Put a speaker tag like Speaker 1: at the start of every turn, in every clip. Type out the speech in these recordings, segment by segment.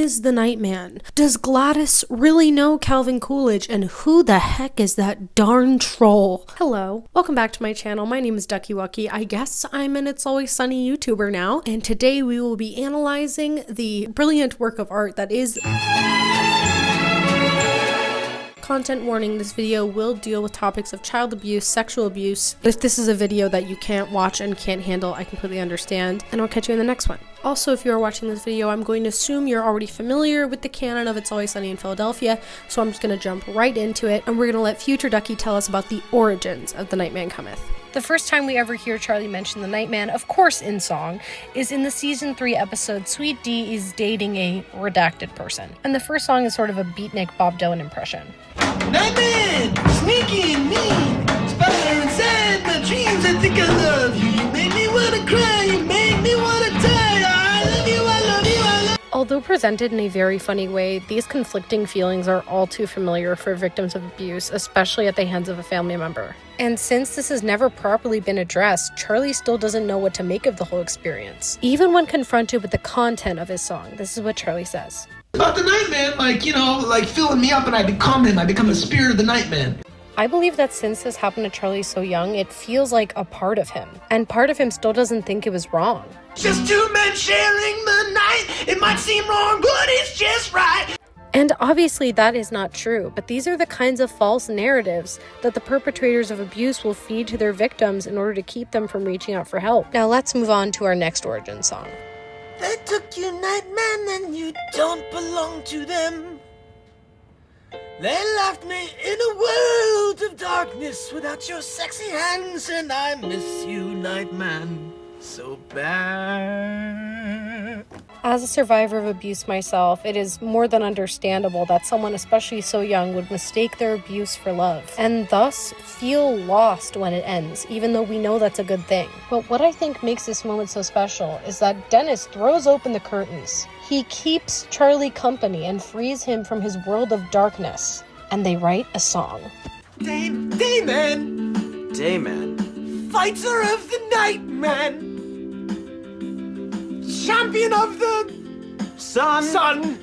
Speaker 1: is the Nightman? Does Gladys really know Calvin Coolidge? And who the heck is that darn troll? Hello, welcome back to my channel. My name is Ducky Wucky. I guess I'm an It's Always Sunny YouTuber now, and today we will be analyzing the brilliant work of art that is... Content warning, this video will deal with topics of child abuse, sexual abuse. If this is a video that you can't watch and can't handle, I completely understand, and I'll catch you in the next one. Also, if you are watching this video, I'm going to assume you're already familiar with the canon of It's Always Sunny in Philadelphia, so I'm just going to jump right into it, and we're going to let future Ducky tell us about the origins of the Nightman Cometh. The first time we ever hear Charlie mention the Nightman, of course in song, is in the season 3 episode Sweet Dee is Dating a Redacted Person. And the first song is sort of a beatnik Bob Dylan impression.
Speaker 2: Nightman, sneaky and mean, spider inside my dreams, I think I love you. You make me wanna cry, you make me wanna die. I love you, I love you, I love you.
Speaker 1: Although presented in a very funny way, these conflicting feelings are all too familiar for victims of abuse, especially at the hands of a family member. And since this has never properly been addressed, Charlie still doesn't know what to make of the whole experience. Even when confronted with the content of his song, this is what Charlie says.
Speaker 2: About the Nightman, like filling me up and I become him. I become the spirit of the Nightman.
Speaker 1: I believe that since this happened to Charlie so young, it feels like a part of him. And part of him still doesn't think it was wrong.
Speaker 2: Just two men sharing the night. It might seem wrong, but it's just right.
Speaker 1: And obviously that is not true, but these are the kinds of false narratives that the perpetrators of abuse will feed to their victims in order to keep them from reaching out for help. Now let's move on to our next origin song.
Speaker 2: They took you, Nightman, and you don't belong to them. They left me in a world of darkness without your sexy hands, and I miss you, Nightman, so bad.
Speaker 1: As a survivor of abuse myself, it is more than understandable that someone, especially so young, would mistake their abuse for love, and thus feel lost when it ends, even though we know that's a good thing. But what I think makes this moment so special is that Dennis throws open the curtains. He keeps Charlie company and frees him from his world of darkness, and they write a song.
Speaker 2: Dayman!
Speaker 3: Dayman?
Speaker 2: Fighter of the Nightman! Champion of the sun.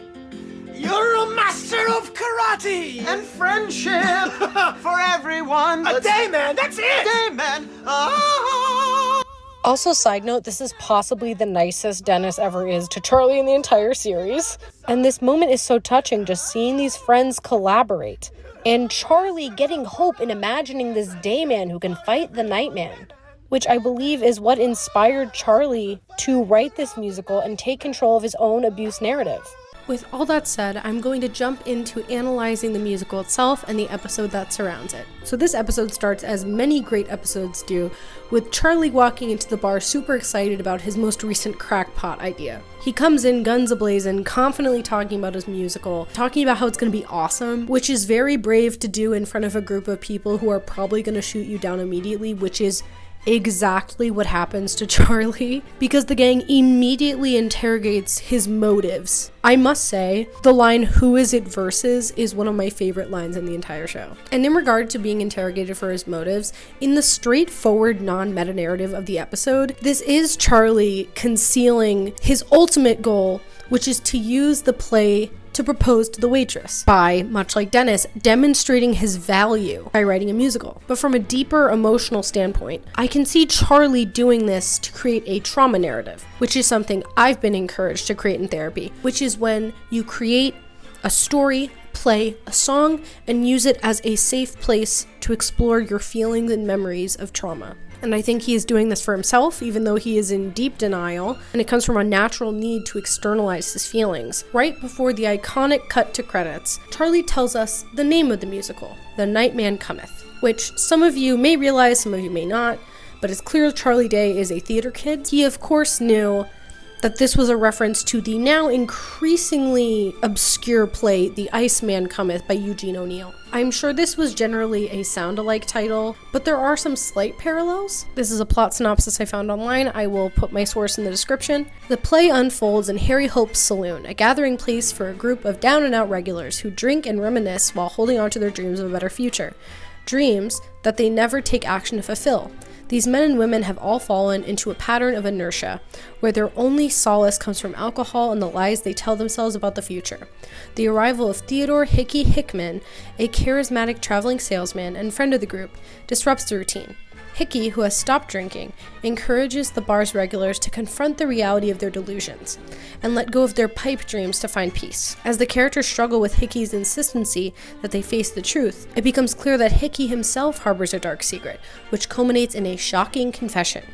Speaker 2: You're a master of karate
Speaker 3: And friendship for everyone.
Speaker 2: A Dayman, that's it.
Speaker 3: Dayman. Oh.
Speaker 1: Also, side note, this is possibly the nicest Dennis ever is to Charlie in the entire series. And this moment is so touching, just seeing these friends collaborate. And Charlie getting hope and imagining this Dayman who can fight the Nightman, which I believe is what inspired Charlie to write this musical and take control of his own abuse narrative. With all that said, I'm going to jump into analyzing the musical itself and the episode that surrounds it. So this episode starts, as many great episodes do, with Charlie walking into the bar super excited about his most recent crackpot idea. He comes in guns a-blazing, confidently talking about his musical, talking about how it's going to be awesome, which is very brave to do in front of a group of people who are probably going to shoot you down immediately, which is exactly what happens to Charlie, because the gang immediately interrogates his motives. I must say, the line, "Who is it versus," is one of my favorite lines in the entire show. And in regard to being interrogated for his motives, in the straightforward non-meta narrative of the episode, this is Charlie concealing his ultimate goal, which is to use the play to propose to the waitress by, much like Dennis, demonstrating his value by writing a musical. But from a deeper emotional standpoint, I can see Charlie doing this to create a trauma narrative, which is something I've been encouraged to create in therapy, which is when you create a story, play a song, and use it as a safe place to explore your feelings and memories of trauma. And I think he is doing this for himself, even though he is in deep denial, and it comes from a natural need to externalize his feelings. Right before the iconic cut to credits, Charlie tells us the name of the musical, The Nightman Cometh, which some of you may realize, some of you may not, but it's clear Charlie Day is a theater kid. He of course knew that this was a reference to the now increasingly obscure play The Iceman Cometh by Eugene O'Neill. I'm sure this was generally a sound-alike title, but there are some slight parallels. This is a plot synopsis I found online. I will put my source in the description. The play unfolds in Harry Hope's saloon, a gathering place for a group of down-and-out regulars who drink and reminisce while holding on to their dreams of a better future. Dreams that they never take action to fulfill. These men and women have all fallen into a pattern of inertia, where their only solace comes from alcohol and the lies they tell themselves about the future. The arrival of Theodore Hickey Hickman, a charismatic traveling salesman and friend of the group, disrupts the routine. Hickey, who has stopped drinking, encourages the bar's regulars to confront the reality of their delusions and let go of their pipe dreams to find peace. As the characters struggle with Hickey's insistency that they face the truth, it becomes clear that Hickey himself harbors a dark secret, which culminates in a shocking confession.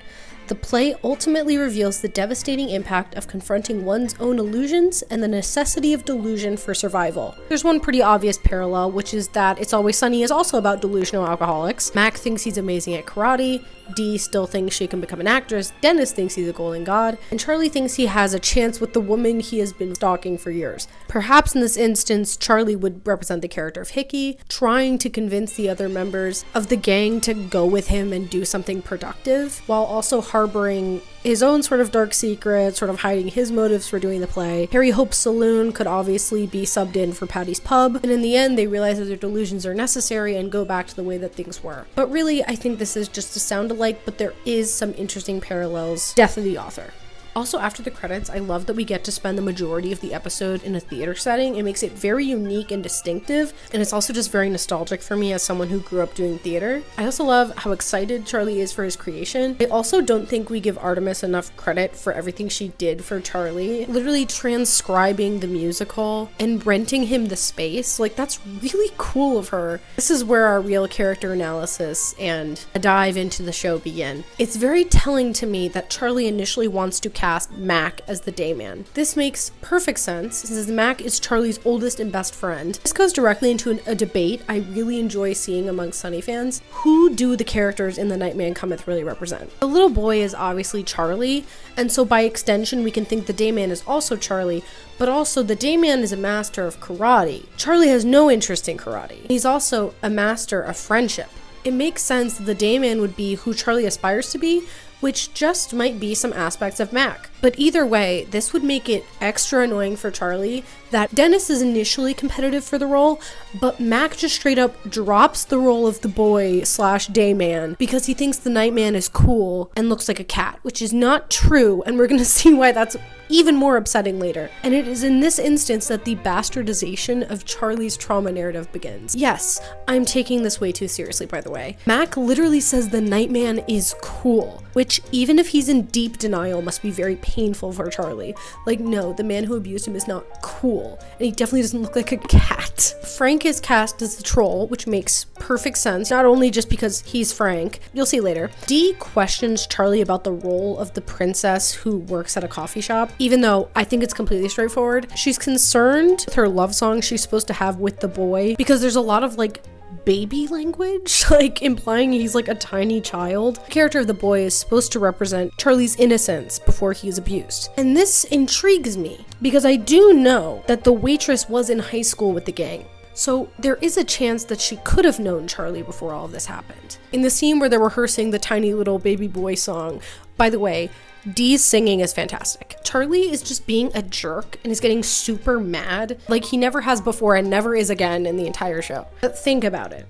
Speaker 1: The play ultimately reveals the devastating impact of confronting one's own illusions and the necessity of delusion for survival. There's one pretty obvious parallel, which is that It's Always Sunny is also about delusional alcoholics. Mac thinks he's amazing at karate, Dee still thinks she can become an actress, Dennis thinks he's a golden god, and Charlie thinks he has a chance with the woman he has been stalking for years. Perhaps in this instance, Charlie would represent the character of Hickey, trying to convince the other members of the gang to go with him and do something productive, while also harboring his own sort of dark secret, sort of hiding his motives for doing the play. Harry Hope's saloon could obviously be subbed in for Patty's pub, and in the end they realize that their delusions are necessary and go back to the way that things were. But really, I think this is just a sound alike, but there is some interesting parallels. Death of the author. Also, after the credits, I love that we get to spend the majority of the episode in a theater setting. It makes it very unique and distinctive, and it's also just very nostalgic for me as someone who grew up doing theater. I also love how excited Charlie is for his creation. I also don't think we give Artemis enough credit for everything she did for Charlie. Literally transcribing the musical and renting him the space, like, that's really cool of her. This is where our real character analysis and a dive into the show begin. It's very telling to me that Charlie initially wants to cast Mac as the Dayman. This makes perfect sense, since Mac is Charlie's oldest and best friend. This goes directly into a debate I really enjoy seeing amongst Sunny fans. Who do the characters in The Nightman Cometh really represent? The little boy is obviously Charlie, and so by extension we can think the Dayman is also Charlie, but also the Dayman is a master of karate. Charlie has no interest in karate. He's also a master of friendship. It makes sense that the Dayman would be who Charlie aspires to be, which just might be some aspects of Mac. But either way, this would make it extra annoying for Charlie that Dennis is initially competitive for the role, but Mac just straight up drops the role of the boy slash Dayman because he thinks the Nightman is cool and looks like a cat, which is not true, and we're gonna see why that's even more upsetting later. And it is in this instance that the bastardization of Charlie's trauma narrative begins. Yes, I'm taking this way too seriously, by the way. Mac literally says the Nightman is cool, which even if he's in deep denial must be very painful for Charlie. Like, no, the man who abused him is not cool, and he definitely doesn't look like a cat. Frank is cast as the troll, which makes perfect sense, not only just because he's Frank, you'll see later. Dee questions Charlie about the role of the princess who works at a coffee shop, even though I think it's completely straightforward. She's concerned with her love song she's supposed to have with the boy, because there's a lot of, like, baby language, like implying he's like a tiny child. The character of the boy is supposed to represent Charlie's innocence before he is abused. And this intrigues me because I do know that the waitress was in high school with the gang. So there is a chance that she could have known Charlie before all of this happened. In the scene where they're rehearsing the tiny little baby boy song, by the way, Dee's singing is fantastic. Charlie is just being a jerk and is getting super mad like he never has before and never is again in the entire show. But think about it.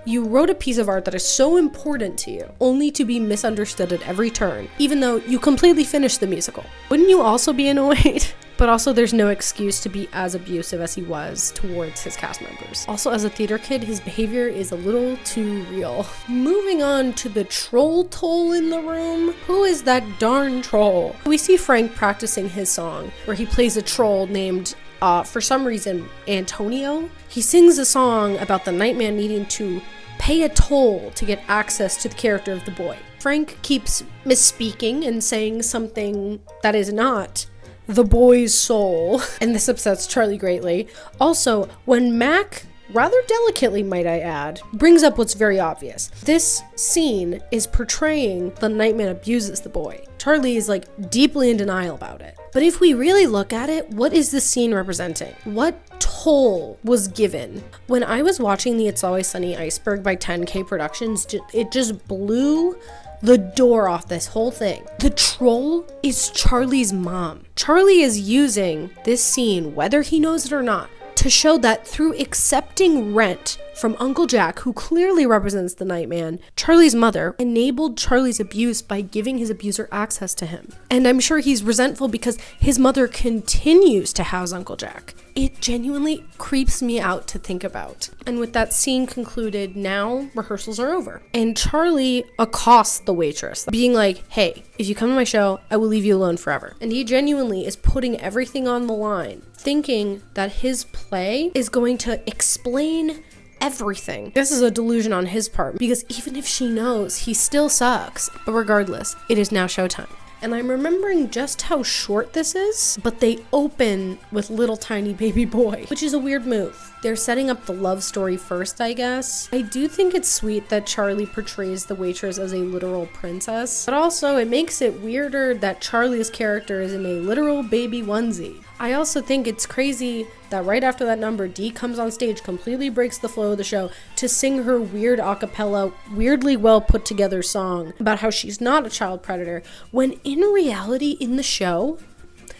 Speaker 1: You wrote a piece of art that is so important to you, only to be misunderstood at every turn, even though you completely finished the musical. Wouldn't you also be annoyed? But also there's no excuse to be as abusive as he was towards his cast members. Also, as a theater kid, his behavior is a little too real. Moving on to the troll toll in the room. Who is that darn troll? We see Frank practicing his song, where he plays a troll named for some reason, Antonio. He sings a song about the Nightman needing to pay a toll to get access to the character of the boy. Frank keeps misspeaking and saying something that is not the boy's soul, and this upsets Charlie greatly. Also, when Mac, rather delicately might I add, brings up what's very obvious. This scene is portraying the Nightman abuses the boy. Charlie is like deeply in denial about it. But if we really look at it, what is this scene representing? What toll was given? When I was watching the It's Always Sunny Iceberg by 10K Productions, it just blew the door off this whole thing. The troll is Charlie's mom. Charlie is using this scene, whether he knows it or not, to show that through accepting rent from Uncle Jack, who clearly represents the Nightman. Charlie's mother enabled Charlie's abuse by giving his abuser access to him. And I'm sure he's resentful because his mother continues to house Uncle Jack. It genuinely creeps me out to think about. And with that scene concluded, now rehearsals are over. And Charlie accosts the waitress, being like, hey, if you come to my show, I will leave you alone forever. And he genuinely is putting everything on the line, thinking that his play is going to explain everything. This is a delusion on his part, because even if she knows, he still sucks. But regardless, it is now showtime. And I'm remembering just how short this is, but they open with little tiny baby boy, which is a weird move. They're setting up the love story first, I guess. I do think it's sweet that Charlie portrays the waitress as a literal princess, but also it makes it weirder that Charlie's character is in a literal baby onesie. I also think it's crazy that right after that number, Dee comes on stage, completely breaks the flow of the show to sing her weird a cappella, weirdly well put together song about how she's not a child predator, when in reality in the show,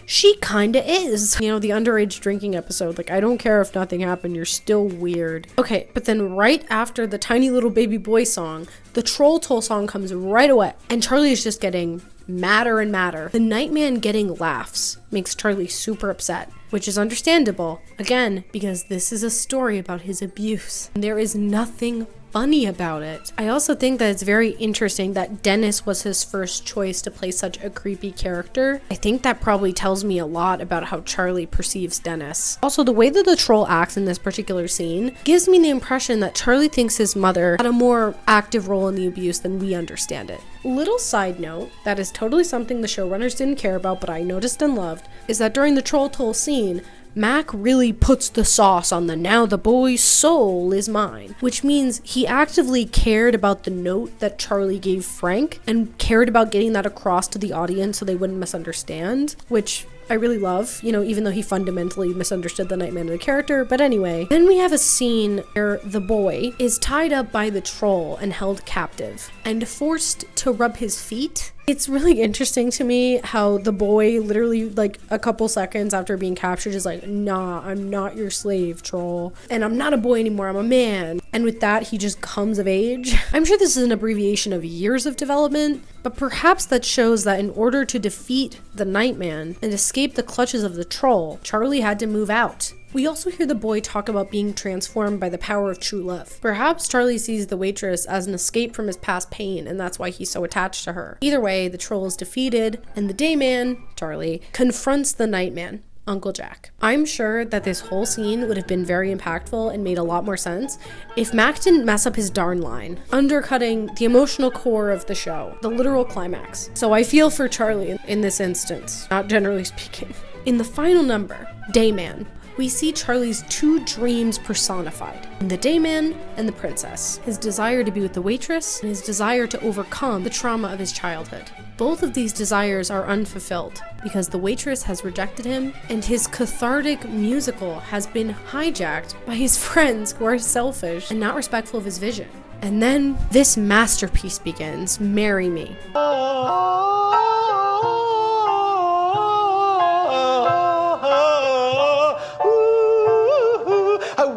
Speaker 1: she kinda is. You know, the underage drinking episode, like, I don't care if nothing happened, you're still weird. Okay, but then right after the tiny little baby boy song, the Troll Toll song comes right away, and Charlie is just getting madder and madder. The Nightman getting laughs makes Charlie super upset, which is understandable, again, because this is a story about his abuse. And there is nothing funny about it. I also think that it's very interesting that Dennis was his first choice to play such a creepy character. I think that probably tells me a lot about how Charlie perceives Dennis. Also, the way that the troll acts in this particular scene gives me the impression that Charlie thinks his mother had a more active role in the abuse than we understand it. Little side note, that is totally something the showrunners didn't care about, but I noticed and loved, is that during the Troll Toll scene, Mac really puts the sauce on the now the boy's soul is mine, which means he actively cared about the note that Charlie gave Frank and cared about getting that across to the audience so they wouldn't misunderstand, which I really love, you know, even though he fundamentally misunderstood the Nightman of the character. But anyway, then we have a scene where the boy is tied up by the troll and held captive and forced to rub his feet. It's really interesting to me how the boy literally like a couple seconds after being captured is like, nah, I'm not your slave, troll. And I'm not a boy anymore, I'm a man. And with that, he just comes of age. I'm sure this is an abbreviation of years of development, but perhaps that shows that in order to defeat the Nightman and escape the clutches of the troll, Charlie had to move out. We also hear the boy talk about being transformed by the power of true love. Perhaps Charlie sees the waitress as an escape from his past pain, and that's why he's so attached to her. Either way, the troll is defeated, and the Dayman, Charlie, confronts the Nightman, Uncle Jack. I'm sure that this whole scene would have been very impactful and made a lot more sense if Mac didn't mess up his darn line, undercutting the emotional core of the show, the literal climax. So I feel for Charlie in this instance, not generally speaking. In the final number, Dayman, we see Charlie's two dreams personified, the Dayman and the princess, his desire to be with the waitress and his desire to overcome the trauma of his childhood. Both of these desires are unfulfilled because the waitress has rejected him and his cathartic musical has been hijacked by his friends who are selfish and not respectful of his vision. And then this masterpiece begins, Marry Me.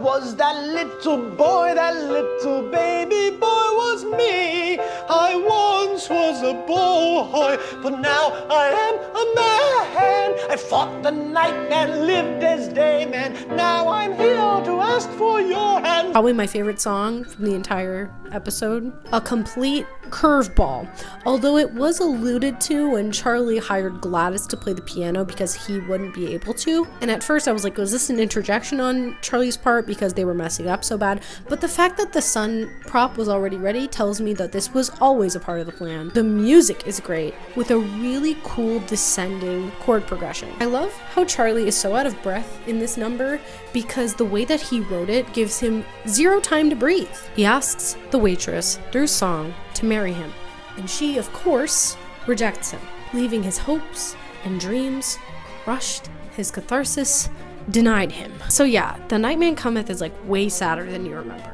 Speaker 3: Was that little baby boy was me. I once was a boy, but now I am a man. I fought the Nightman, lived as Dayman. Now I'm here to ask for your hand.
Speaker 1: Probably my favorite song from the entire episode. A complete curveball. Although it was alluded to when Charlie hired Gladys to play the piano because he wouldn't be able to. And at first I was like, was this an interjection on Charlie's part because they were messing up so bad? But the fact that the sun prop was already ready tells me that this was always a part of the plan. The music is great, with a really cool descending chord progression. I love how Charlie is so out of breath in this number because the way that he wrote it gives him zero time to breathe. He asks the waitress through song to marry him, and she, of course, rejects him, leaving his hopes and dreams crushed, his catharsis denied him. So yeah, The Nightman Cometh is like way sadder than you remember.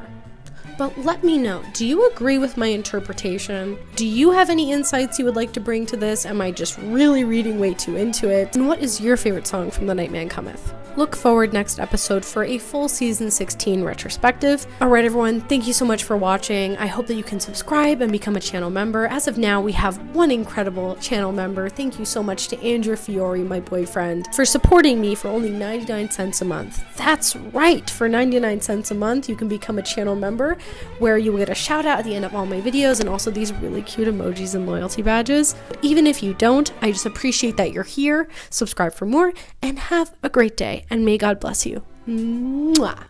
Speaker 1: But let me know, do you agree with my interpretation? Do you have any insights you would like to bring to this? Am I just really reading way too into it? And what is your favorite song from The Nightman Cometh? Look forward next episode for a full season 16 retrospective. Alright everyone, thank you so much for watching. I hope that you can subscribe and become a channel member. As of now, we have one incredible channel member. Thank you so much to Andrew Fiore, my boyfriend, for supporting me for only 99 cents a month. That's right, for 99 cents a month, you can become a channel member where you will get a shout out at the end of all my videos and also these really cute emojis and loyalty badges. But even if you don't, I just appreciate that you're here. Subscribe for more and have a great day. And may God bless you. Mwah.